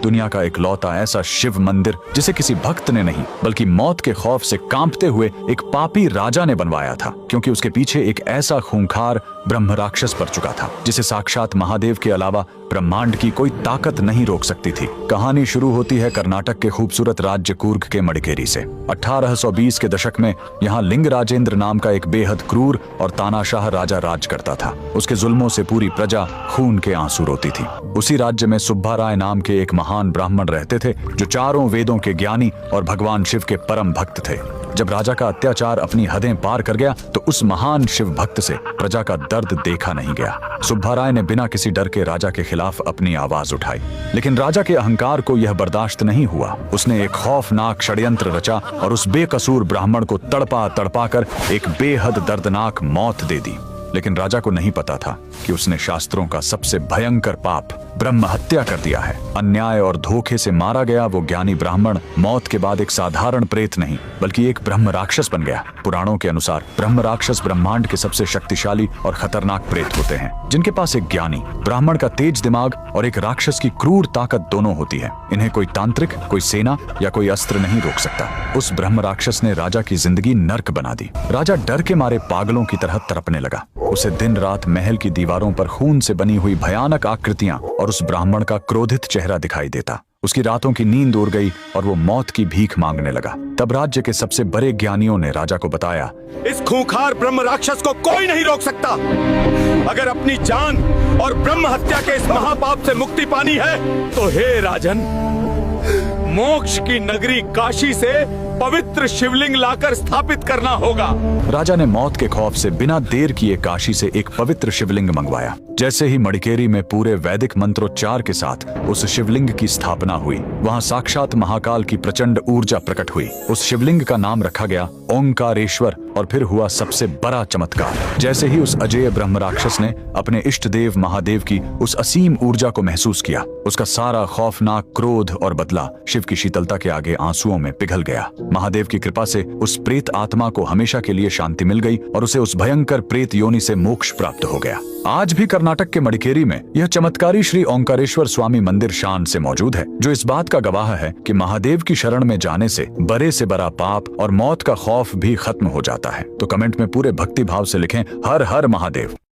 दुनिया का इकलौता ऐसा शिव मंदिर जिसे किसी भक्त ने नहीं बल्कि मौत के खौफ से कांपते हुए एक पापी राजा ने बनवाया था, क्योंकि उसके पीछे एक ऐसा खूंखार ब्रह्म राक्षस पड़ चुका था जिसे साक्षात महादेव के अलावा ब्रह्मांड की कोई ताकत नहीं रोक सकती थी। कहानी शुरू होती है कर्नाटक के खूबसूरत राज्य कूर्ग के मडिकेरी से। 1820 के दशक में यहाँ लिंग राजेंद्र नाम का एक बेहद क्रूर और तानाशाह राजा राज करता था। उसके जुल्मों से पूरी प्रजा खून के आंसू रोती थी। उसी राज्य में सुब्बा राय नाम के एक महान ब्राह्मण रहते थे जो चारों वेदों के ज्ञानी और भगवान शिव के परम भक्त थे। जब राजा का अत्याचार अपनी हदें पार कर गया तो उस महान शिव भक्त से प्रजा का दर्द देखा नहीं गया। सुब्बा राय ने बिना किसी डर के राजा के खिलाफ अपनी आवाज उठाई, लेकिन राजा के अहंकार को यह बर्दाश्त नहीं हुआ। उसने एक खौफनाक षड्यंत्र रचा और उस बेकसूर ब्राह्मण को तड़पा तड़पा कर एक बेहद दर्दनाक मौत दे दी। लेकिन राजा को नहीं पता था कि उसने शास्त्रों का सबसे भयंकर पाप ब्रह्म हत्या कर दिया है। अन्याय और धोखे से मारा गया वो ज्ञानी ब्राह्मण मौत के बाद एक साधारण प्रेत नहीं बल्कि एक ब्रह्म राक्षस बन गया। पुराणों के अनुसार ब्रह्म राक्षस ब्रह्मांड के सबसे शक्तिशाली और खतरनाक प्रेत होते हैं, जिनके पास एक ज्ञानी ब्राह्मण का तेज दिमाग और एक राक्षस की क्रूर ताकत दोनों होती है। इन्हें कोई तांत्रिक, कोई सेना या कोई अस्त्र नहीं रोक सकता। उस ब्रह्म राक्षस ने राजा की जिंदगी नर्क बना दी। राजा डर के मारे पागलों की तरह तड़पने लगा। उसे दिन रात महल की दीवारों पर खून से बनी हुई भयानक आकृतियां और उस ब्राह्मण का क्रोधित चेहरा दिखाई देता। उसकी रातों की नींद उड़ गई और वो मौत की भीख मांगने लगा। तब राज्य के सबसे बड़े ज्ञानियों ने राजा को बताया, इस खूंखार ब्रह्म राक्षस को कोई नहीं रोक सकता। अगर अपनी जान और ब्रह्म हत्या के इस महापाप से मुक्ति पानी है तो हे राजन, मोक्ष की नगरी काशी से पवित्र शिवलिंग लाकर स्थापित करना होगा। राजा ने मौत के खौफ से बिना देर किए काशी से एक पवित्र शिवलिंग मंगवाया। जैसे ही मडिकेरी में पूरे वैदिक मंत्रोच्चार के साथ उस शिवलिंग की स्थापना हुई, वहां साक्षात महाकाल की प्रचंड ऊर्जा प्रकट हुई। उस शिवलिंग का नाम रखा गया ओंकारेश्वर। और फिर हुआ सबसे बड़ा चमत्कार। जैसे ही उस अजेय ब्रह्म राक्षस ने अपने इष्ट देव महादेव की उस असीम ऊर्जा को महसूस किया, उसका सारा खौफनाक क्रोध और बदला शिव की शीतलता के आगे आंसुओं में पिघल गया। महादेव की कृपा से उस प्रेत आत्मा को हमेशा के लिए शांति मिल गई और उसे उस भयंकर प्रेत योनि से मोक्ष प्राप्त हो गया। आज भी कर्नाटक के मडिकेरी में यह चमत्कारी श्री ओंकारेश्वर स्वामी मंदिर शान से मौजूद है, जो इस बात का गवाह है कि महादेव की शरण में जाने से बड़े से बड़ा पाप और मौत का खौफ भी खत्म हो जाता है। तो कमेंट में पूरे भक्ति भाव से लिखें, हर हर महादेव।